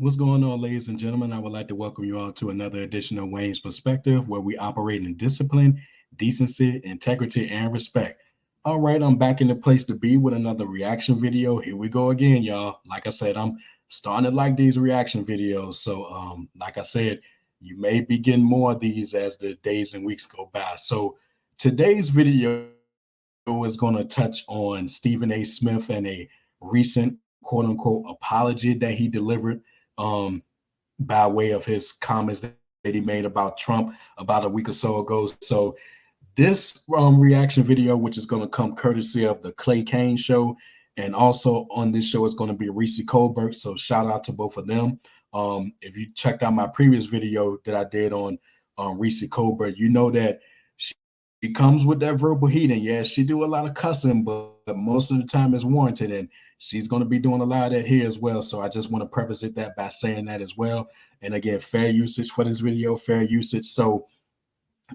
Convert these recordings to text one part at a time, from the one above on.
What's going on, ladies and gentlemen? I would like to welcome you all to another edition of Wayne's Perspective, where we operate in discipline, decency, integrity, and respect. All right, I'm back in the place to be with another reaction video. Here we go again, y'all. Like I said, I'm starting to like these reaction videos. So, like I said, you may be getting more of these as the days and weeks go by. So, today's video is going to touch on Stephen A. Smith and a recent quote unquote apology that he delivered um, by way of his comments that he made about Trump about a week or so ago. So this reaction video, which is going to come courtesy of the Clay Kane show, and also on this show is going to be Reese Colbert. So shout out to both of them. If you checked out my previous video that I did on Reese Colbert, you know that she comes with that verbal heat, and yeah, she do a lot of cussing, but most of the time it's warranted, and she's going to be doing a lot of that here as well. So I just want to preface it that by saying that as well. And again, fair usage for this video, fair usage. So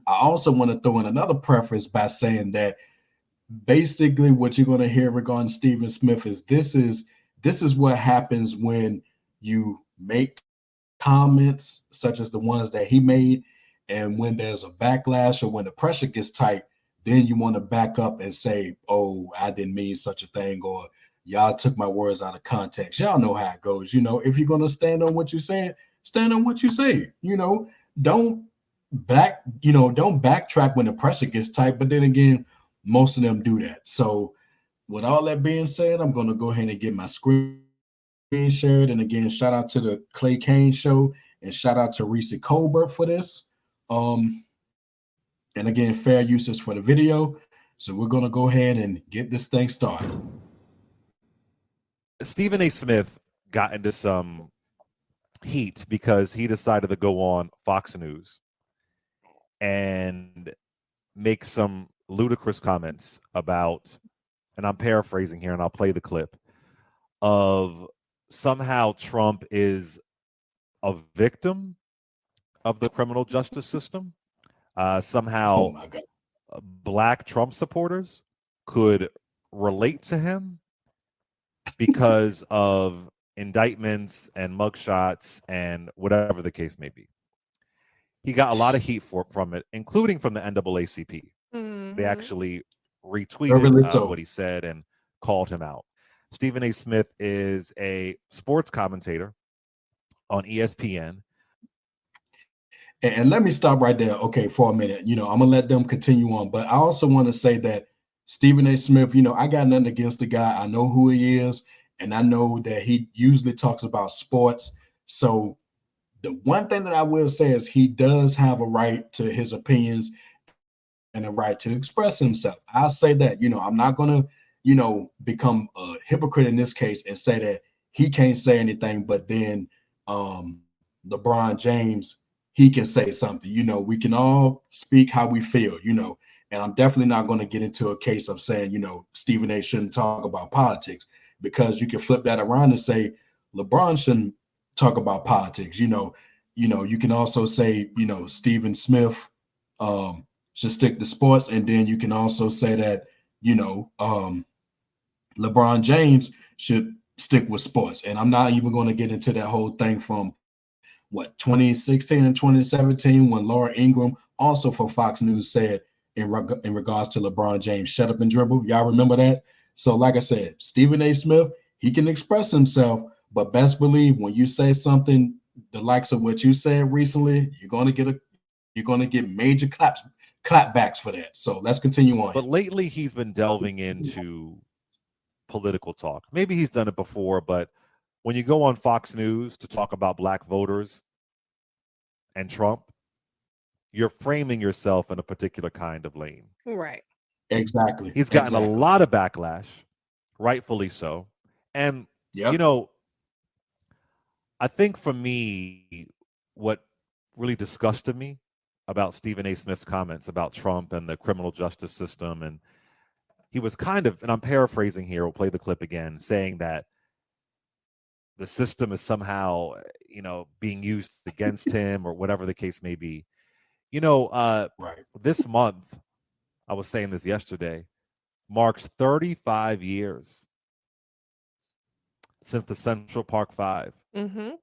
I also want to throw in another preference by saying that basically what you're going to hear regarding Stephen Smith is this is what happens when you make comments such as the ones that he made, and when there's a backlash or when the pressure gets tight, then you want to back up and say, oh, I didn't mean such a thing, or y'all took my words out of context. Y'all know how it goes. If you're going to stand on what you said, stand on what you say. Don't don't backtrack when the pressure gets tight, but then again, most of them do that. So with all that being said, I'm going to go ahead and get my screen shared. And again, shout out to the Clay Kane show, and shout out to Reese Colbert for this. And again, fair usage for the video. So we're going to go ahead and get this thing started. Stephen A. Smith got into some heat because he decided to go on Fox News and make some ludicrous comments about, and I'm paraphrasing here and I'll play the clip, of somehow Trump is a victim of the criminal justice system. Oh Somehow my God. black Trump supporters could relate to him because of indictments and mugshots and whatever the case may be. He got a lot of heat from it, including from the NAACP. They Mhm. actually retweeted Deservedly what so. he said and called him out. Stephen A. Smith is a sports commentator on ESPN. And let me stop right there, okay, for a minute. I'm gonna let them continue on, but I also want to say that Stephen A. Smith, I got nothing against the guy. I know who he is, and I know that he usually talks about sports. So the one thing that I will say is he does have a right to his opinions and a right to express himself. I'll say that. I'm not gonna, become a hypocrite in this case and say that he can't say anything, but then LeBron James, he can say something. We can all speak how we feel. And I'm definitely not going to get into a case of saying, Stephen A shouldn't talk about politics, because you can flip that around and say LeBron shouldn't talk about politics. You can also say, Stephen Smith should stick to sports, and then you can also say that, you know, um, LeBron James should stick with sports. And I'm not even going to get into that whole thing from 2016 and 2017, when Laura Ingram, also for Fox News, said in regards to LeBron James, shut up and dribble. Y'all remember that? So, like I said, Stephen A. Smith, he can express himself, but best believe when you say something the likes of what you said recently, you're gonna get major clapbacks for that. So let's continue on here. But lately, he's been delving into political talk. Maybe he's done it before, but when you go on Fox News to talk about black voters and Trump, you're framing yourself in a particular kind of lane. Right. Exactly. He's gotten a Exactly. lot of backlash, rightfully so. And, you Yep. know, I think for me, what really disgusted me about Stephen A. Smith's comments about Trump and the criminal justice system, and he was kind of, and I'm paraphrasing here, we'll play the clip again, saying that the system is somehow, being used against him or whatever the case may be. You know, uh, Right. this month, I was saying this yesterday, marks 35 years since the Central Park Five. Mhm.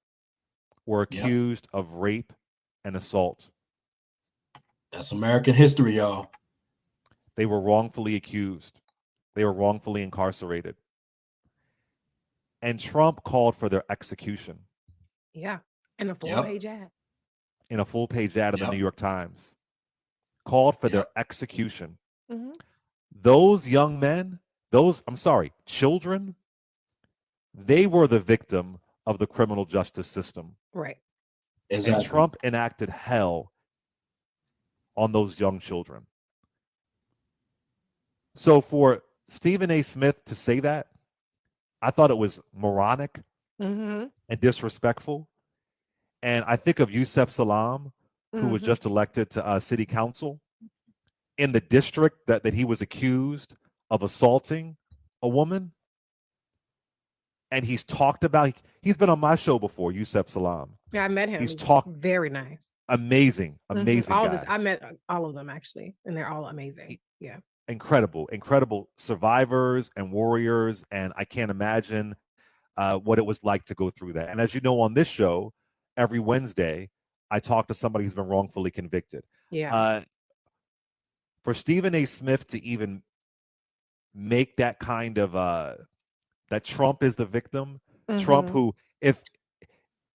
were Yep. accused of rape and assault. That's American history, y'all. They were wrongfully accused. They were wrongfully incarcerated. And Trump called for their execution Yeah. And a full Yep. page ad. in a full-page ad in the Yep. New York Times. Called for their Yep. execution. Mhm. Those young men, children, they were the victim of the criminal justice system. Right. Exactly. And Trump enacted hell on those young children. So for Stephen A. Smith to say that, I thought it was moronic Mm-hmm. and disrespectful. And I think of Yusef Salam, who was Mhm. just elected to city council in the district that he was accused of assaulting a woman. And he's talked about, he's been on my show before, Yusef Salam. Yeah, I met him. He's He's talked very nice. amazing, Mhm. amazing All guy. this, I met all of them actually, and they're all amazing. Yeah. Incredible survivors and warriors. And I can't imagine what it was like to go through that. And as you know, on this show, every Wednesday, I talk to somebody who's been wrongfully convicted. Yeah. For Stephen A. Smith to even make that kind of that Trump is the victim, Trump Mhm. who,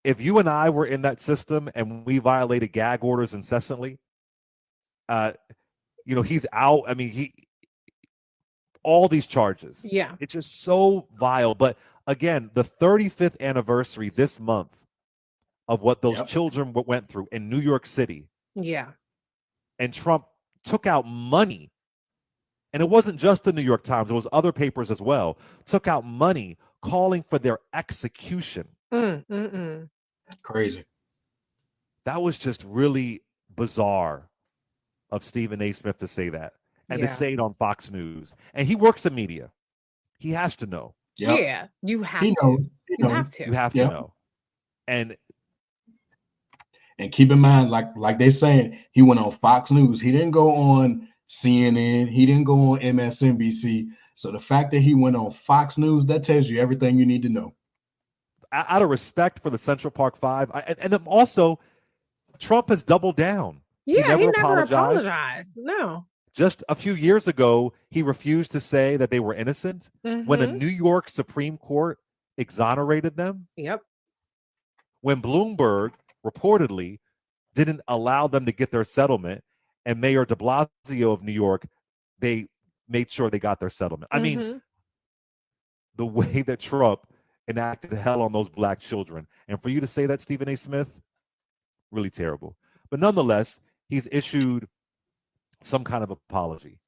if you and I were in that system and we violated gag orders incessantly, he's out. I mean, all these charges. Yeah. It's just so vile. But again, the 35th anniversary this month of what those Yep. children went through in New York City, Yeah. and Trump took out money. And it wasn't just the New York Times, it was other papers as well, took out money calling for their execution. Mm-mm. Crazy. That was just really bizarre of Stephen A. Smith to say that and to Yeah. say it on Fox News. And he works in media. He has to know. Yep. Yeah. You have He to. knows. He You knows. have to. You have to Yep. know. And And keep in mind, like they saying, he went on Fox News. He didn't go on CNN. He didn't go on MSNBC. So the fact that he went on Fox News, that tells you everything you need to know. out of respect for the Central Park Five, and then also, Trump has doubled down. Yeah. He never apologized. No. Just a few years ago, he refused to say that they were innocent when a Mhm. New York Supreme Court exonerated them. Yep. When Bloomberg reportedly didn't allow them to get their settlement, and Mayor de Blasio of New York, they made sure they got their settlement. I mean, Mhm. the way that Trump enacted hell on those black children. And for you to say that, Stephen A. Smith, really terrible. But nonetheless, he's issued some kind of apology.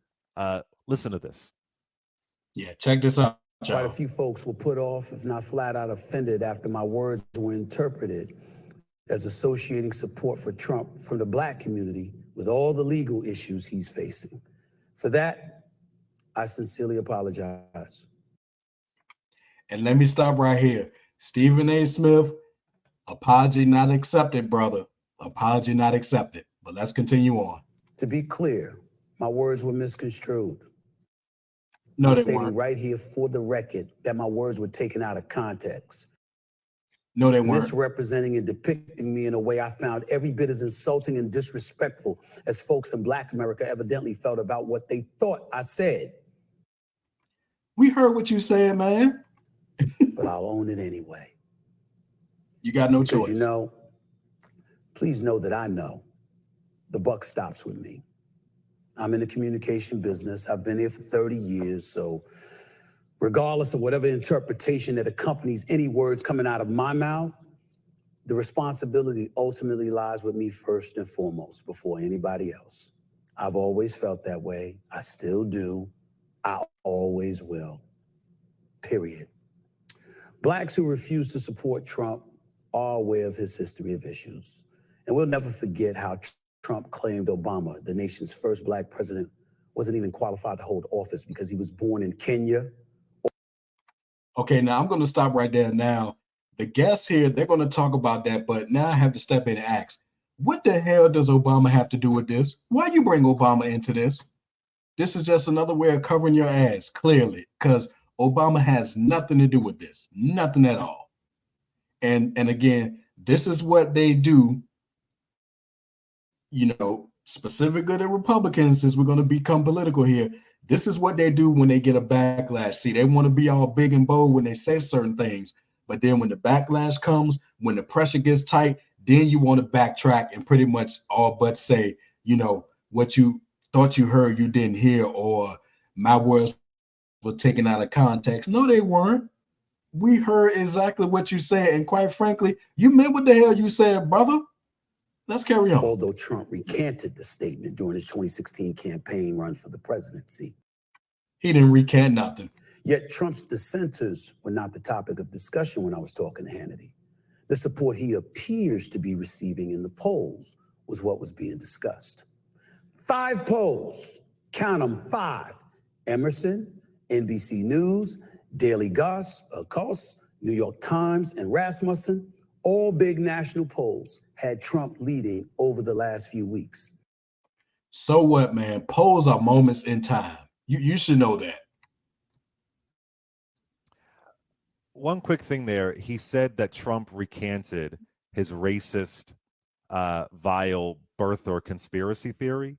Listen to this. Yeah, check this out, Quite a y'all. few folks were put off, if not flat out offended, after my words were interpreted as associating support for Trump from the black community with all the legal issues he's facing. For that, I sincerely apologize. And let me stop right here. Stephen A. Smith, apology not accepted, brother. Apology not accepted. But let's continue on. To be clear, my words were misconstrued. No, I'm they stating weren't. right here for the record that my words were taken out of context, No, they weren't. misrepresenting and depicting me in a way I found every bit as insulting and disrespectful as folks in Black America evidently felt about what they thought I said. We heard what you said, man. But I'll own it anyway. You got no Because choice. please know that I know the buck stops with me. I'm in the communication business. I've been here for 30 years. So regardless of whatever interpretation that accompanies any words coming out of my mouth, the responsibility ultimately lies with me first and foremost before anybody else. I've always felt that way. I still do. I always will. Period. Blacks who refuse to support Trump are aware of his history of issues. And we'll never forget how Trump claimed Obama, the nation's first black president, wasn't even qualified to hold office because he was born in Kenya. Okay, now I'm going to stop right there. Now, the guests here, they're going to talk about that, but now I have to step in and ask, what the hell does Obama have to do with this? Why you bring Obama into this? This is just another way of covering your ass, clearly, because Obama has nothing to do with this, nothing at all. And again, this is what they do, specifically the Republicans, since we're going to become political here. This is what they do when they get a backlash. See, they want to be all big and bold when they say certain things, but then when the backlash comes, when the pressure gets tight, then you want to backtrack and pretty much all but say, what you thought you heard, you didn't hear, or my words were taken out of context. No, they weren't. We heard exactly what you said, and quite frankly, you meant what the hell you said, brother. Let's carry on. Although Trump recanted the statement during his 2016 campaign run for the presidency. He didn't recant nothing. Yet Trump's dissenters were not the topic of discussion when I was talking to Hannity. The support he appears to be receiving in the polls was what was being discussed. 5 polls, count them, 5. Emerson, NBC News, Daily Kos, New York Times, and Rasmussen, all big national polls, had Trump leading over the last few weeks. So what, man? Polls are moments in time. You should know that. One quick thing there. He said that Trump recanted his racist, vile birther conspiracy theory.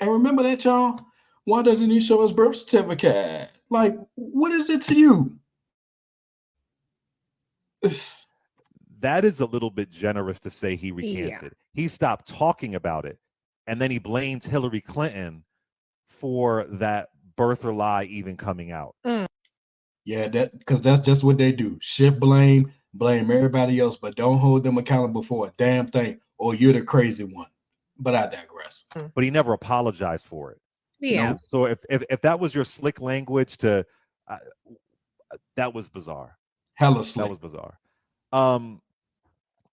And remember that, y'all? Why doesn't he show his birth certificate? Like, what is it to you? That is a little bit generous to say he recanted. He stopped talking about it, and then he blamed Hillary Clinton for that birther lie even coming out. Yeah, because that's just what they do. Shift blame everybody else, but don't hold them accountable for a damn thing, or you're the crazy one. But I digress. But he never apologized for it. Yeah. So if that was your slick language to, that was bizarre. Hella slick. That was bizarre.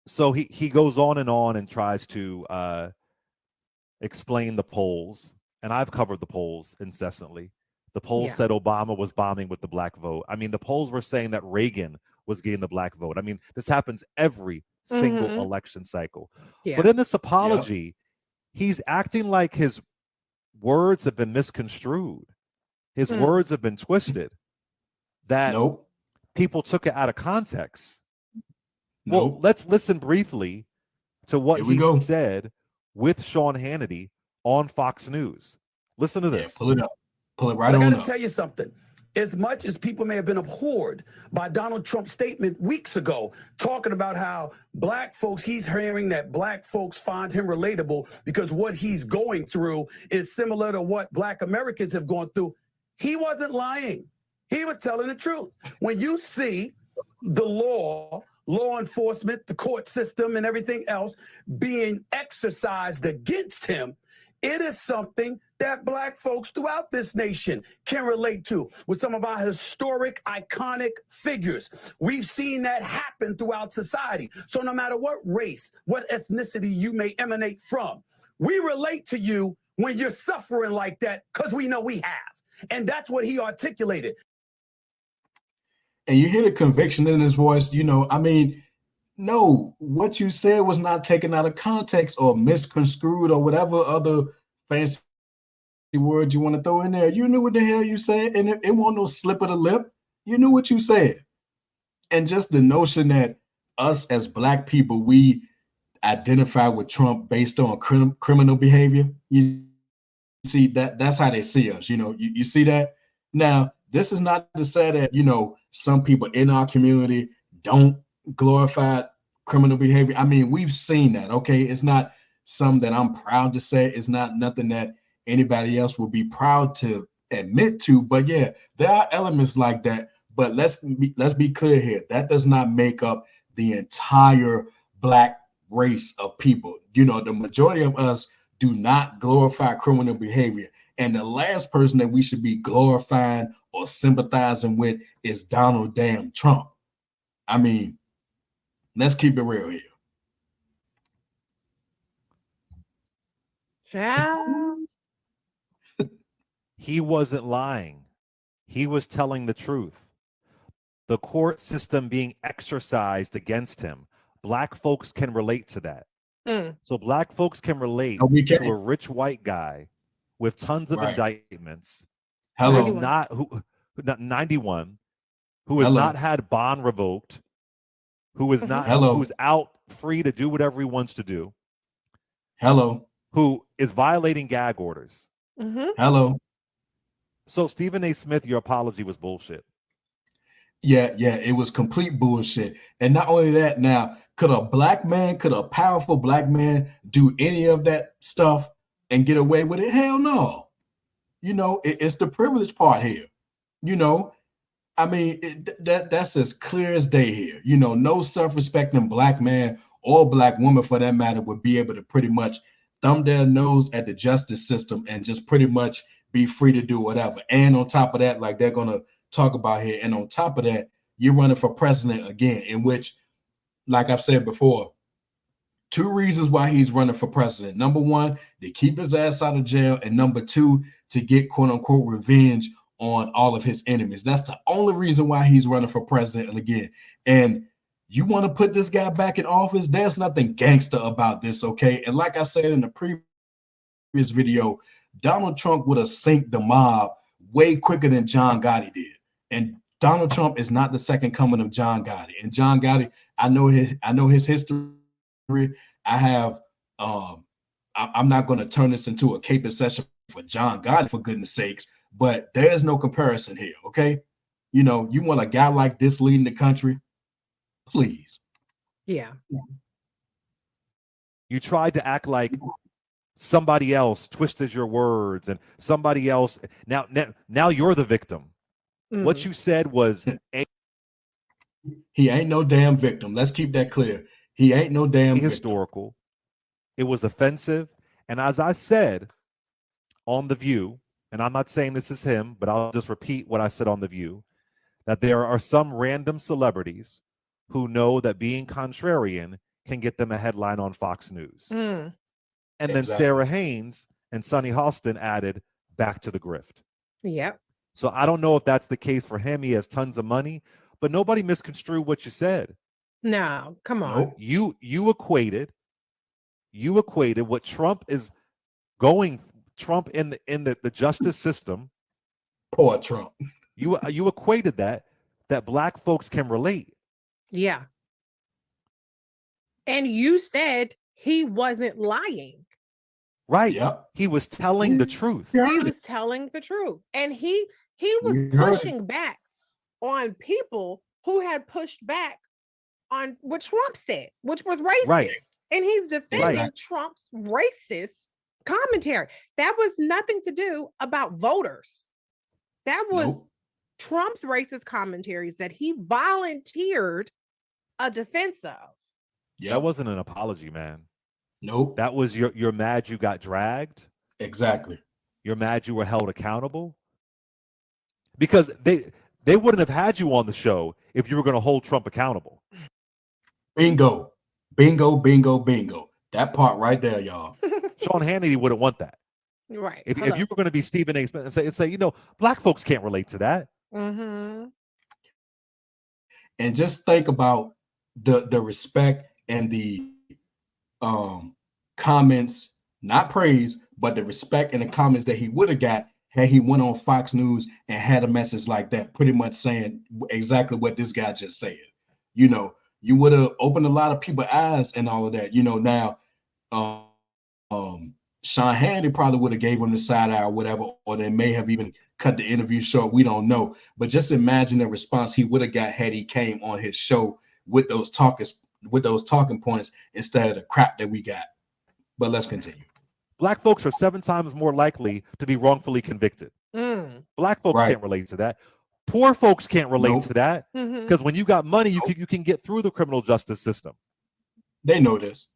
So he goes on and tries to explain the polls, and I've covered the polls incessantly. The polls said Obama was bombing with the black vote. I mean, the polls were saying that Reagan was getting the black vote. I mean, this happens every single election cycle. Yeah. But in this apology, he's acting like his words have been misconstrued. His words have been twisted. That people took it out of context. Well, let's listen briefly to what he said with Sean Hannity on Fox News. Listen to this. Pull it up. Pull it right on up. I got to tell you something. As much as people may have been abhorred by Donald Trump's statement weeks ago, talking about how black folks, he's hearing that black folks find him relatable because what he's going through is similar to what black Americans have gone through. He wasn't lying. He was telling the truth. When you see the law enforcement, the court system, and everything else being exercised against him, it is something that black folks throughout this nation can relate to with some of our historic, iconic figures. We've seen that happen throughout society. So no matter what race, what ethnicity you may emanate from, we relate to you when you're suffering like that because we know we have. And that's what he articulated. And you hear the conviction in his voice, no, what you said was not taken out of context or misconstrued or whatever other fancy word you want to throw in there. You knew what the hell you said, and it wasn't no slip of the lip. You knew what you said. And just the notion that us as black people, we identify with Trump based on criminal behavior. You see that's how they see us. You see that. Now, this is not to say that, some people in our community don't glorify criminal behavior. I mean, we've seen that. Okay. It's not something that I'm proud to say. It's not nothing that anybody else will be proud to admit to. But yeah, there are elements like that. But let's be clear here. That does not make up the entire black race of people. The majority of us do not glorify criminal behavior. And the last person that we should be glorifying or sympathizing with is Donald damn Trump. I mean, let's keep it real here. Yeah. He wasn't lying. He was telling the truth. The court system being exercised against him. Black folks can relate to that. So black folks can relate to a rich white guy with tons of indictments. Hello. Who's not 91, who has not had bond revoked, who is Mhm. not Hello. who's out free to do whatever he wants to do, Hello. who is violating gag orders. Mhm. Hello. So Stephen A. Smith, your apology was bullshit. Yeah, it was complete bullshit. And not only that, now, could a powerful black man do any of that stuff and get away with it? Hell no. It's the privilege part here. You know, I mean, that's as clear as day here. No self-respecting black man or black woman for that matter would be able to pretty much thumb their nose at the justice system and just pretty much be free to do whatever. And on top of that, like they're gonna talk about here, and on top of that, you're running for president again, in which, like I've said before, two reasons why he's running for president. Number one, to keep his ass out of jail, and number two, to get quote unquote revenge on all of his enemies. That's the only reason why he's running for president again. And you want to put this guy back in office? There's nothing gangster about this, okay? And like I said in the previous video, Donald Trump would have synced the mob way quicker than John Gotti did. And Donald Trump is not the second coming of John Gotti. And John Gotti, I know his history. I have I'm not going to turn this into a caping session for John Gotti, for goodness sakes, but there is no comparison here, okay? You want a guy like this leading the country? Please. Yeah. You tried to act like somebody else twisted your words and somebody else. Now you're the victim. What Mhm. you said was He ain't no damn victim. Let's keep that clear. He ain't no damn victim. historical. It was offensive. And as I said on The View, and I'm not saying this is him, but I'll just repeat what I said on The View, that there are some random celebrities who know that being contrarian can get them a headline on Fox News. Mm. And then Exactly. Sarah Haynes and Sonny Halston added back to the grift. Yep. So I don't know if that's the case for him. He has tons of money, but nobody misconstrued what you said. No, come on. Nope. You equated what Trump is going Trump in the justice system. Poor Trump. You equated that black folks can relate. Yeah. And you said he wasn't lying. Right. Yep. He was telling the truth. Yeah. He was telling the truth. And he was We heard it. pushing back on people who had pushed back on what Trump said, which was racist. Right. And he's defending Right. Trump's racist commentary. That was nothing to do about voters. That was Nope. Trump's racist commentaries that he volunteered a defense of. Yep. That wasn't an apology, man. Nope. That was you're mad you got dragged. Exactly. You're mad you were held accountable. Because they wouldn't have had you on the show if you were going to hold Trump accountable. Bingo. Bingo, bingo, bingo. That part right there, y'all. Sean Hannity wouldn't want that. Right. If you were going to be Stephen A. Smith and say, black folks can't relate to that. Mm-hmm. And just think about the respect and the comments, not praise, but the respect and the comments that he would have got had he went on Fox News and had a message like that, pretty much saying exactly what this guy just said. You would have opened a lot of people's eyes and all of that. Now Sean Hannity probably would have gave him the side eye or whatever, or they may have even cut the interview short. We don't know. But just imagine the response he would have got had he came on his show with those talking points instead of the crap that we got. But let's continue. Black folks are 7 times more likely to be wrongfully convicted. Mm. Black folks Right. can't relate to that. Poor folks can't relate Nope. to that Mhm. because when you got money, you can get through the criminal justice system. They know this.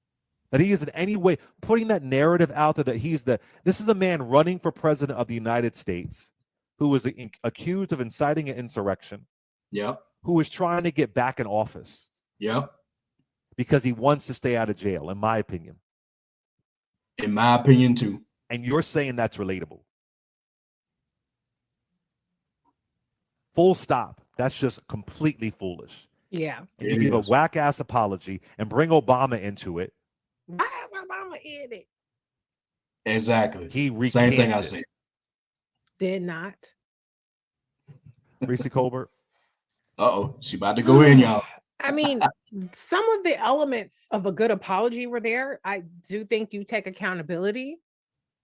That he is in any way putting that narrative out there that this is a man running for president of the United States who was accused of inciting an insurrection, Yep. who is trying to get back in office Yep. because he wants to stay out of jail, in my opinion. In my opinion, too. And you're saying that's relatable. Full stop. That's just completely foolish. Yeah. And you It give a is. whack ass apology and bring Obama into it. Why is Obama in it? Exactly. He Same thing I recants it. said. Did not. Reese Colbert. Uh-oh. She about to go in, y'all. I mean, some of the elements of a good apology were there. I do think you take accountability.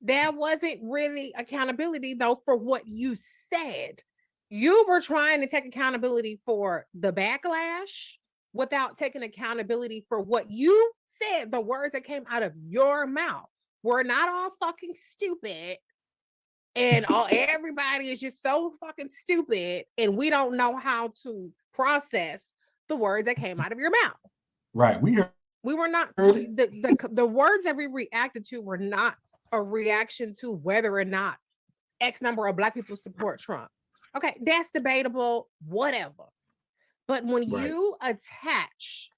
There wasn't really accountability though for what you said. You were trying to take accountability for the backlash without taking accountability for what you said, the words that came out of your mouth. We're not all fucking stupid. And everybody is just so fucking stupid, and we don't know how to process the words that came out of your mouth. Right. We were not Heard it. the words that we reacted to were not a reaction to whether or not X number of black people support Trump. Okay, that's debatable, whatever. But when Right. you attach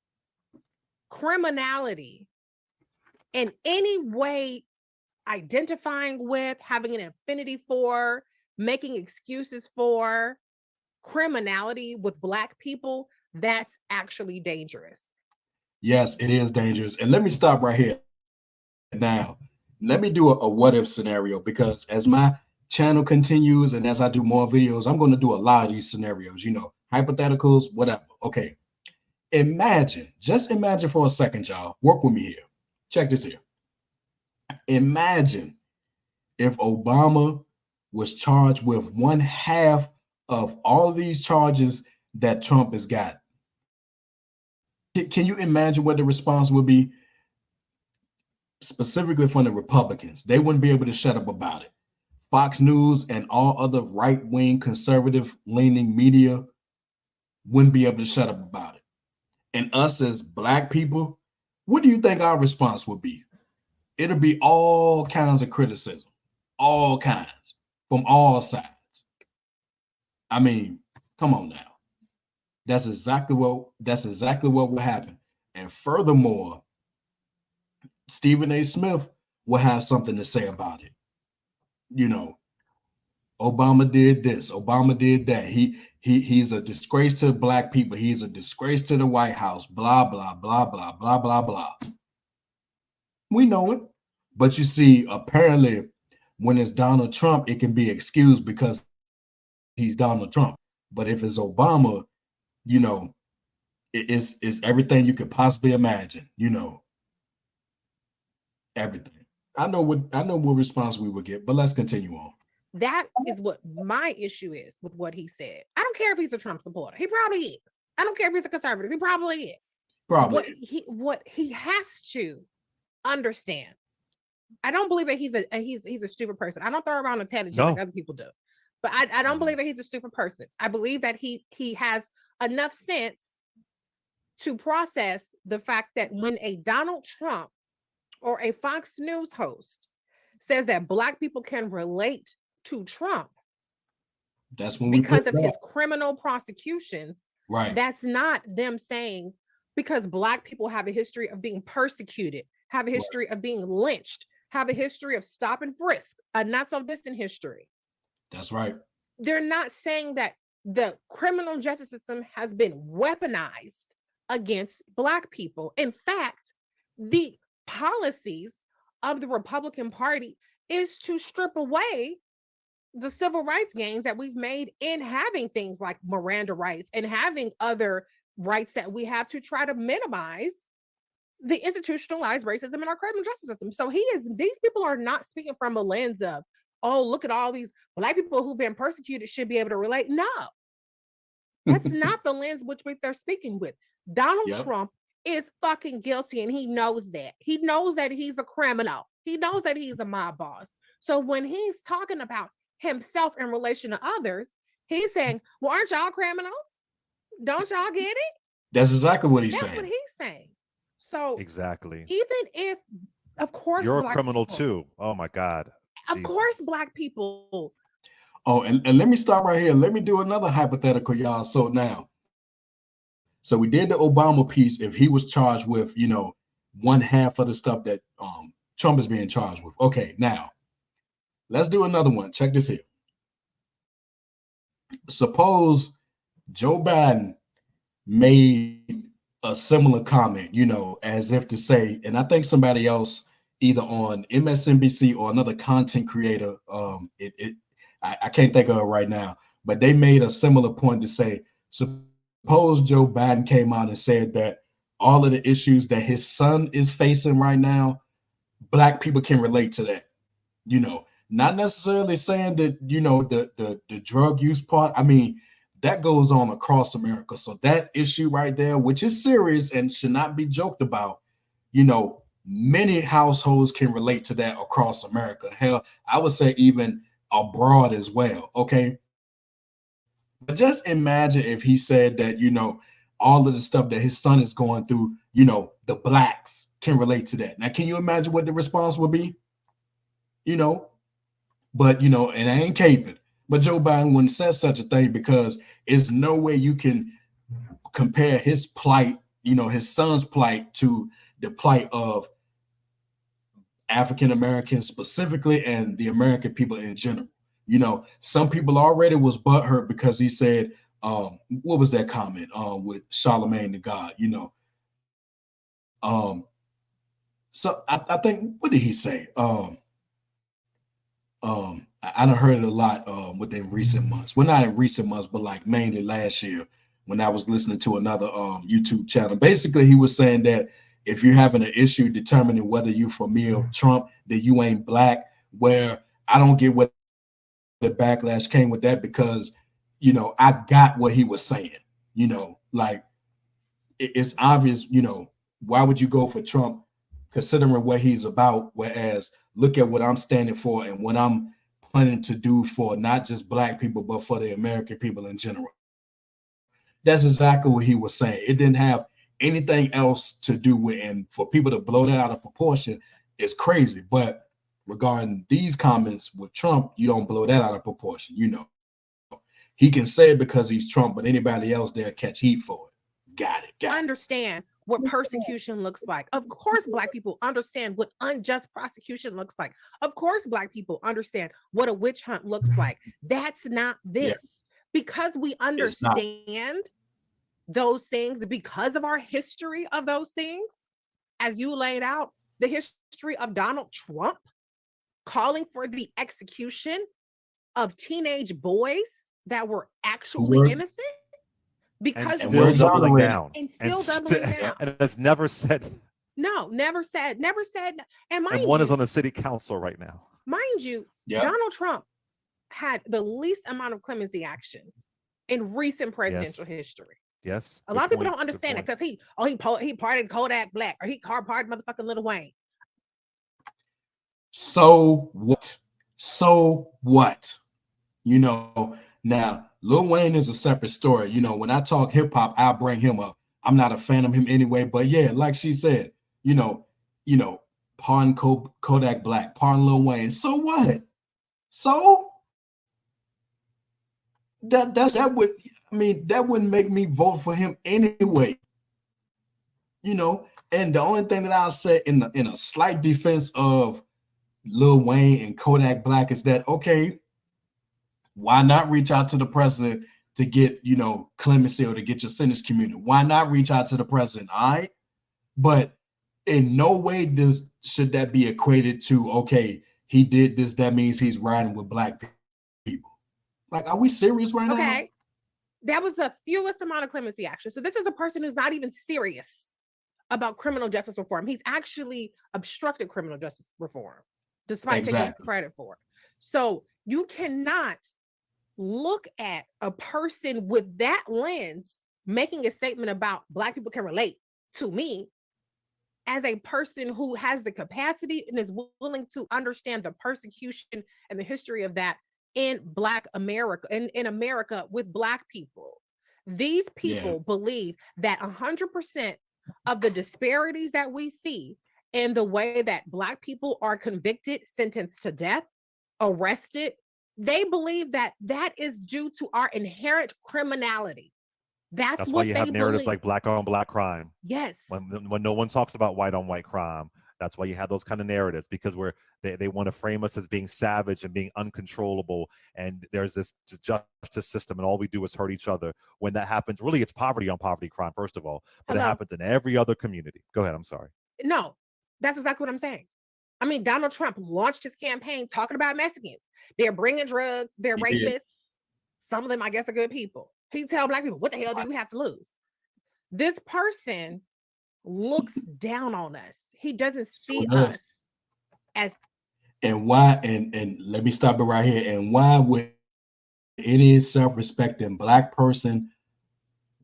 criminality in any way, identifying with, having an affinity for, making excuses for criminality with black people, that's actually dangerous. Yes, it is dangerous. And let me stop right here. Now, let me do a what if scenario, because as my channel continues and as I do more videos, I'm going to do a lot of these scenarios, hypotheticals, whatever. Okay. Just imagine for a second, y'all. Work with me here. Check this here. Imagine if Obama was charged with 1/2 of all these charges that Trump has got. Can you imagine what the response would be? Specifically from the Republicans, they wouldn't be able to shut up about it. Fox News and all other right-wing conservative leaning media wouldn't be able to shut up about it. And us as black people, what do you think our response would be? It'll be all kinds of criticism, all kinds, from all sides. I mean, come on now. That's exactly what will happen. And furthermore, Stephen A. Smith will have something to say about it. Obama did this, Obama did that. He's a disgrace to black people. He's a disgrace to the White House. Blah, blah, blah, blah, blah, blah, blah. We know it. But you see, apparently, when it's Donald Trump, it can be excused because he's Donald Trump. But if it's Obama, it's everything you could possibly imagine, everything. I know what response we would get, but let's continue on. That is what my issue is with what he said. I don't care if he's a Trump supporter. He probably is. I don't care if he's a conservative. He probably is. Probably. What he has to understand. I don't believe that he's a stupid person. I don't throw around intelligence like other people do. But I don't believe that he's a stupid person. I believe that he has enough sense to process the fact that when a Donald Trump or a Fox News host says that black people can relate to Trump, that's when we because of his criminal prosecutions, right? That's not them saying because black people have a history of being persecuted, have a history of being lynched, have a history of stop and frisk, a not so distant history. That's right. They're not saying that the criminal justice system has been weaponized against black people. In fact, the policies of the Republican Party is to strip away the civil rights gains that we've made in having things like Miranda rights and having other rights that we have to try to minimize the institutionalized racism in our criminal justice system. So these people are not speaking from a lens of, oh, look at all these black people who've been persecuted should be able to relate. No, that's not the lens which they're speaking with. Donald Trump is fucking guilty, and he knows that. He knows that he's a criminal. He knows that he's a mob boss. So when he's talking about himself in relation to others, he's saying, well, aren't y'all criminals? Don't y'all get it? That's exactly what he's saying. That's what he's saying. So exactly. Even if, of course, you're a criminal too. Oh my God. Of course, black people. Oh, and let me stop right here. Let me do another hypothetical, y'all. So we did the Obama piece. If he was charged with, 1/2 of the stuff that Trump is being charged with. Okay, now let's do another one. Check this here. Suppose Joe Biden made a similar comment, as if to say, and I think somebody else, either on MSNBC or another content creator, I can't think of it right now, but they made a similar point to say, suppose suppose Joe Biden came out and said that all of the issues that his son is facing right now, black people can relate to that. Not necessarily saying that, the drug use part. I mean, that goes on across America. So that issue right there, which is serious and should not be joked about, many households can relate to that across America. Hell, I would say even abroad as well. Okay. But just imagine if he said that, all of the stuff that his son is going through, the blacks can relate to that. Now, can you imagine what the response would be? But and I ain't caping. But Joe Biden wouldn't say such a thing because it's no way you can compare his plight, his son's plight, to the plight of African Americans specifically and the American people in general. Some people already was butthurt because he said, what was that comment with Charlemagne the God? So I think, what did he say? I done heard it a lot within recent months. Well, not in recent months, but like mainly last year when I was listening to another YouTube channel. Basically, he was saying that if you're having an issue determining whether you're for me or Trump, that you ain't black. Where I don't get what the backlash came with that because, I got what he was saying. Like it's obvious. Why would you go for Trump considering what he's about? Whereas look at what I'm standing for and what I'm planning to do for not just black people, but for the American people in general. That's exactly what he was saying. It didn't have anything else to do with, and for people to blow that out of proportion is crazy. But regarding these comments with Trump, you don't blow that out of proportion. He can say it because he's Trump, but anybody else there catch heat for it. Got it. Understand what persecution looks like. Of course, black people understand what unjust prosecution looks like. Of course, black people understand what a witch hunt looks like. That's not this. Yeah. Because we understand those things, because of our history of those things, as you laid out, the history of Donald Trump calling for the execution of teenage boys that were actually innocent. Because and still doubling down. And still doubling down. And it's never said. No, never said. And one is on the city council right now. Mind you, Donald Trump had the least amount of clemency actions in recent presidential history. Yes. A lot of people don't understand it because he pardoned Kodak Black or he pardoned motherfucking Lil Wayne. So what? Now Lil Wayne is a separate story. When I talk hip hop, I'll bring him up. I'm not a fan of him anyway, but yeah, like she said, pardon Kodak Black, pardon Lil Wayne. So what? So that wouldn't make me vote for him anyway. And the only thing that I'll say in a slight defense of Lil Wayne and Kodak Black is that, okay, why not reach out to the president to get, clemency or to get your sentence commuted? Why not reach out to the president? All right. But in no way should that be equated to, okay, he did this, that means he's riding with black people. Like, are we serious right now? Okay. That was the fewest amount of clemency action. So this is a person who's not even serious about criminal justice reform. He's actually obstructed criminal justice reform, despite taking credit for it. So you cannot look at a person with that lens making a statement about black people can relate to me as a person who has the capacity and is willing to understand the persecution and the history of that in Black America, in America with Black people. These people believe that 100% of the disparities that we see in the way that Black people are convicted, sentenced to death, arrested, they believe that that is due to our inherent criminality. That's why you have narratives believe. Like black on black crime. Yes. When no one talks about white on white crime, that's why you have those kind of narratives, because they want to frame us as being savage and being uncontrollable. And there's this justice system and all we do is hurt each other. When that happens, really it's poverty on poverty crime, first of all, but it happens in every other community. Go ahead. I'm sorry. No, that's exactly what I'm saying. I mean, Donald Trump launched his campaign talking about Mexicans. They're bringing drugs. They're rapists. Some of them, I guess, are good people. He tell black people, what the hell do you have to lose? This person looks down on us. He doesn't see does. us as And why? And let me stop it right here. And why would any self-respecting black person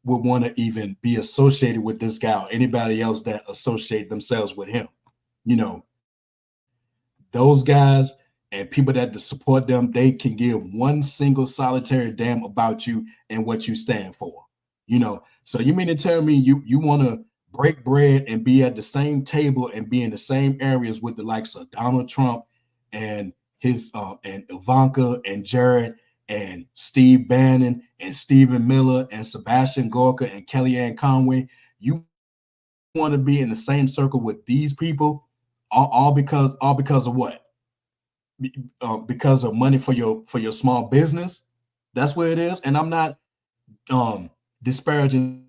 would want to even be associated with this guy or anybody else that associate themselves with him? You know, those guys and people that support them, they can give one single solitary damn about you and what you stand for. You know, so you mean to tell me you want to break bread and be at the same table and be in the same areas with the likes of Donald Trump and his and Ivanka and Jared and Steve Bannon and Stephen Miller and Sebastian Gorka and Kellyanne Conway? You want to be in the same circle with these people, all because of what? Because of money for your small business. That's what it is. And I'm not disparaging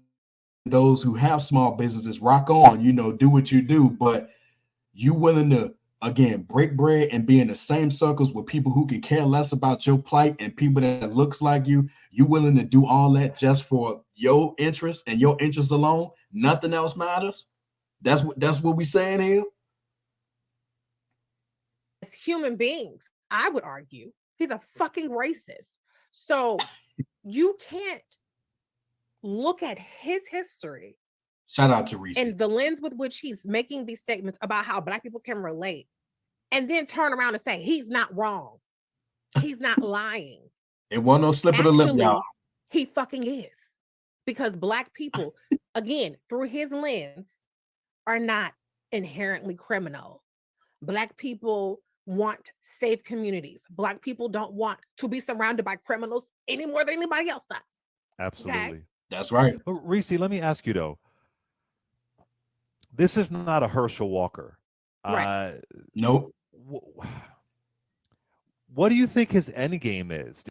those who have small businesses. Rock on, do what you do, but you willing to again break bread and be in the same circles with people who can care less about your plight and people that looks like you willing to do all that just for your interest and your interest alone, nothing else matters? That's what we saying here. human beings. I would argue he's a fucking racist. So you can't look at his history Shout out to Reese. and the lens with which he's making these statements about how black people can relate and then turn around and say he's not wrong. He's not lying. It wasn't no slip of the lip, Actually, y'all. he fucking is. Because black people, again, through his lens, are not inherently criminal. Black people want safe communities. Black people don't want to be surrounded by criminals any more than anybody else does. Absolutely. That's right. But Reese, let me ask you though. This is not a Herschel Walker. Right. Nope. What do you think his end game is?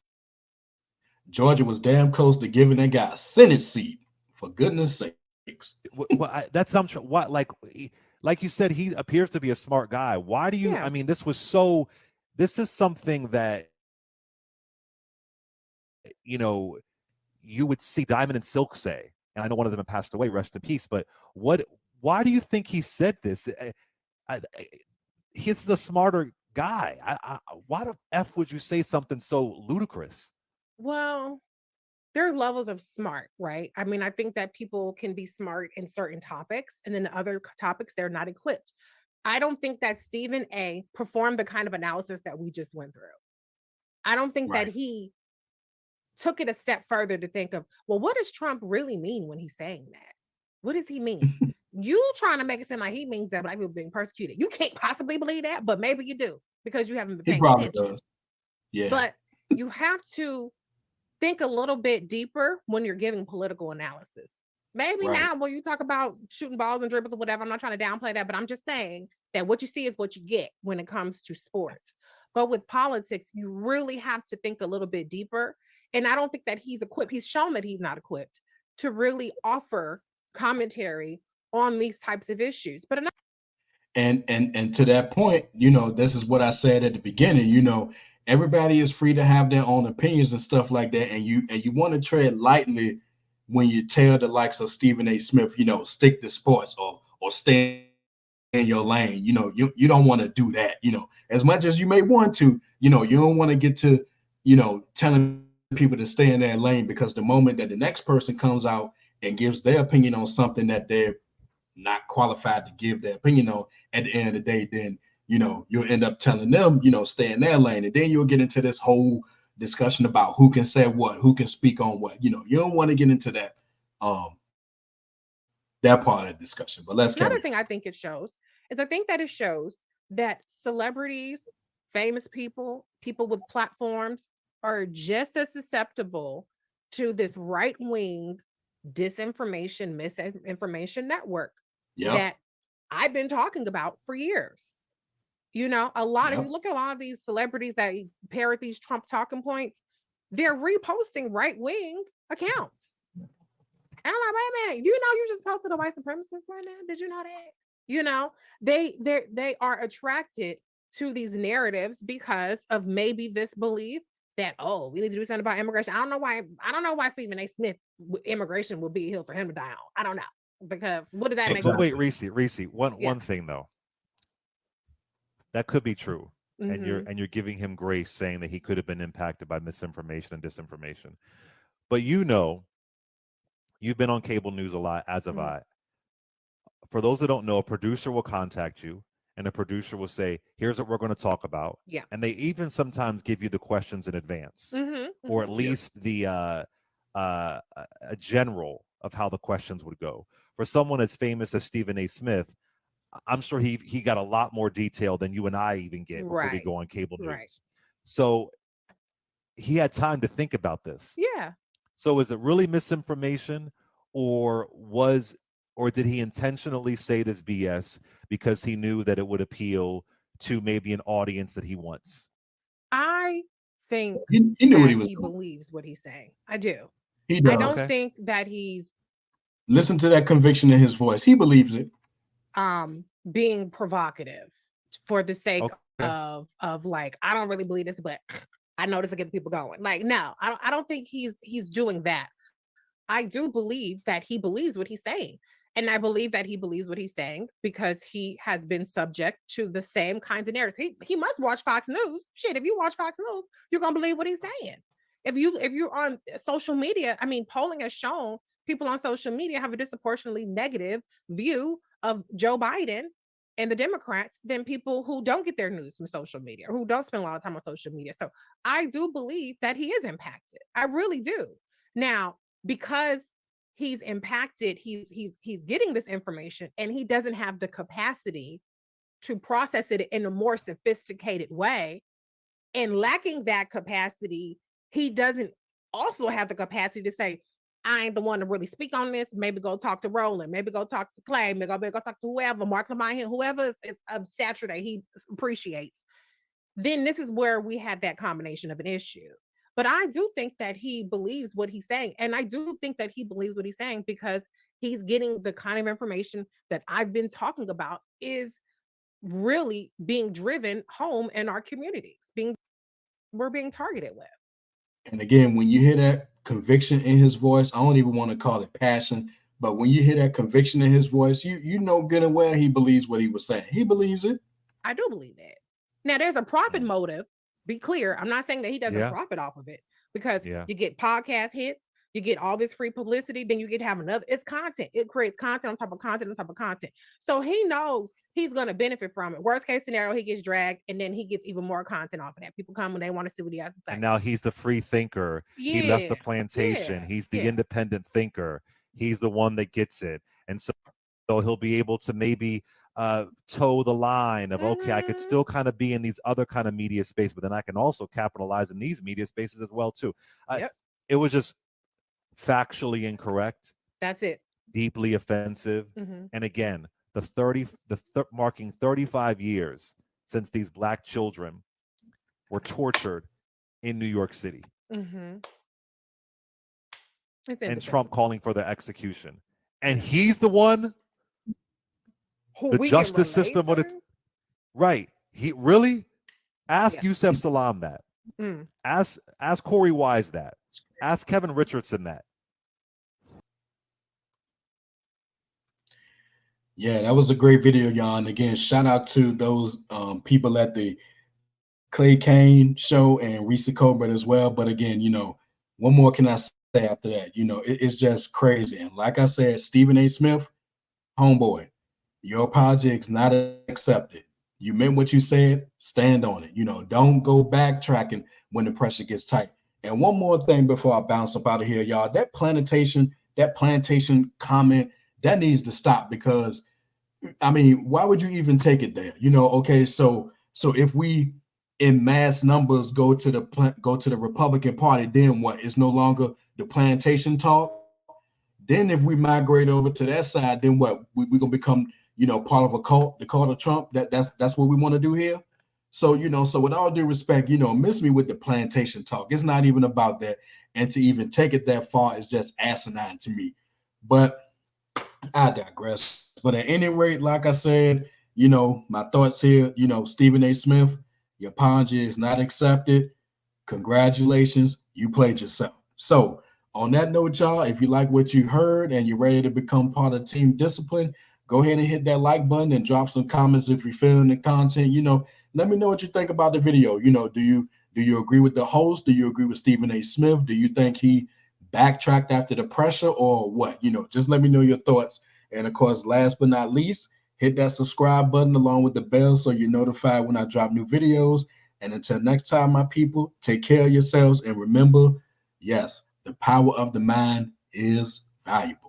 Georgia was damn close to giving that guy a Senate seat, for goodness sakes. That's I'm sure. What like you said, he appears to be a smart guy. Why do you? Yeah. I mean, this is something that you would see Diamond and Silk say, and I know one of them had passed away, rest in peace. But why do you think he said this? He's the smarter guy. Why the F would you say something so ludicrous? Well, there are levels of smart, right? I mean, I think that people can be smart in certain topics, and then other topics they're not equipped. I don't think that Stephen A performed the kind of analysis that we just went through. I don't think that Right. he took it a step further to think of, well, what does Trump really mean when he's saying that? What does he mean? You trying to make it seem like he means that black people being persecuted. You can't possibly believe that, but maybe you do because you haven't been He paying probably attention. does. Yeah. But you have to think a little bit deeper when you're giving political analysis. Maybe Right. now when you talk about shooting balls and dribbles or whatever, I'm not trying to downplay that, but I'm just saying that what you see is what you get when it comes to sports. But with politics, you really have to think a little bit deeper. And I don't think that he's equipped. He's shown that he's not equipped to really offer commentary on these types of issues. But And to that point, this is what I said at the beginning. Everybody is free to have their own opinions and stuff like that, and you want to tread lightly when you tell the likes of Stephen A. Smith, stick to sports or stay in your lane. You don't want to do that. As much as you may want to, you don't want to get to telling people to stay in their lane, because the moment that the next person comes out and gives their opinion on something that they're not qualified to give their opinion on, at the end of the day, then you'll end up telling them, stay in their lane. And then you'll get into this whole discussion about who can say what, who can speak on what. You don't want to get into that part of the discussion. But let's another thing I think it shows is I think that it shows that celebrities, famous people, people with platforms are just as susceptible to this right-wing disinformation, misinformation network that I've been talking about for years. A lot, if you look at a lot of these celebrities that parrot these Trump talking points, they're reposting right-wing accounts. And I'm like, wait a minute, you just posted a white supremacist right now? Did you know that? They are attracted to these narratives because of maybe this belief that, oh, we need to do something about immigration. I don't know why Stephen A. Smith immigration will be a hill for him to die on. I don't know. Because what does that make? But wait, Reese, one Yeah. thing though. That could be true. And Mhm. you're giving him grace saying that he could have been impacted by misinformation and disinformation. But you've been on cable news a lot, as have Mhm. I. For those that don't know, a producer will contact you and a producer will say, here's what we're going to talk about. Yeah. And they even sometimes give you the questions in advance, Mhm. or at Mhm. least the a general of how the questions would go. For someone as famous as Stephen A. Smith, I'm sure he got a lot more detail than you and I even get before we Right. go on cable news. Right. So he had time to think about this. Yeah. So is it really misinformation, or did he intentionally say this BS because he knew that it would appeal to maybe an audience that he wants? I think He knew what that he was he doing. believes what he's saying. I do. He I does. don't Okay. think that he's Listen to that conviction in his voice. He believes it. being provocative for the sake Okay. of like, I don't really believe this, but I know this will get people going. Like, no, I don't think he's doing that. I do believe that he believes what he's saying. And I believe that he believes what he's saying because he has been subject to the same kinds of narratives. He must watch Fox News. Shit, if you watch Fox News, you're gonna believe what he's saying. If you're on social media, I mean, polling has shown people on social media have a disproportionately negative view of Joe Biden and the Democrats than people who don't get their news from social media, or who don't spend a lot of time on social media. So I do believe that he is impacted. I really do. Now, because he's impacted, he's getting this information and he doesn't have the capacity to process it in a more sophisticated way. And lacking that capacity, he doesn't also have the capacity to say, I ain't the one to really speak on this. Maybe go talk to Roland. Maybe go talk to Clay. Maybe go talk to whoever, Mark Lamont, whoever is of stature that he appreciates. Then this is where we have that combination of an issue. But I do think that he believes what he's saying. And I do think that he believes what he's saying because he's getting the kind of information that I've been talking about is really being driven home in our communities. We're being targeted with. And again, when you hear that conviction in his voice, I don't even want to call it passion, but when you hear that conviction in his voice, you know good and well he believes what he was saying. He believes it. I do believe that. Now, there's a profit Mm. motive. Be clear. I'm not saying that he doesn't Yeah. profit off of it because Yeah. you get podcast hits, you get all this free publicity, then you get to have another. It's content. It creates content on top of content on top of content. So he knows he's going to benefit from it. Worst case scenario, he gets dragged and then he gets even more content off of that. People come and they want to see what he has to say. And now he's the free thinker. He left the Yeah. plantation. Yeah. He's the Yeah. independent thinker. He's the one that gets it. And so he'll be able to maybe toe the line of, okay, I could Mhm. still kind of be in these other kind of media space, but then I can also capitalize in these media spaces as well too. Yep. It was just factually incorrect, That's it. deeply offensive. Mhm. And again, marking 35 years since these black children were tortured in New York City, Mhm. It's and Trump indefensible. calling for their execution. And he's the one, Who the we can justice relate system, what it's to? right. He really ask Yeah. Yusef Salam that. Mm. Ask Corey Wise that. Ask Kevin Richardson that. Yeah, that was a great video, y'all. And again, shout out to those people at the Clay Kane show and Reese Colbert as well. But again, what more can I say after that? It's just crazy. And like I said, Stephen A. Smith, homeboy, your apology is not accepted. You meant what you said, stand on it. Don't go backtracking when the pressure gets tight. And one more thing before I bounce up out of here, y'all, that plantation comment, that needs to stop because I mean, why would you even take it there? Okay, so if we in mass numbers go to the Republican Party, then what? It's no longer the plantation talk. Then if we migrate over to that side, then what? We're gonna become, part of a cult, the cult of Trump. That's what we want to do here. So with all due respect, miss me with the plantation talk. It's not even about that. And to even take it that far is just asinine to me. But I digress. But at any rate, like I said, my thoughts here, Stephen A. Smith, your apology is not accepted. congratulations, you played yourself. So on that note, y'all, if you like what you heard and you're ready to become part of Team Discipline, go ahead and hit that like button and drop some comments if you're feeling the content. Let me know what you think about the video. Do you agree with the host? Do you agree with Stephen A. Smith? Do you think he backtracked after the pressure or what? Just let me know your thoughts. And of course, last but not least, hit that subscribe button along with the bell so you're notified when I drop new videos. And until next time, my people, take care of yourselves and remember, yes, the power of the mind is valuable.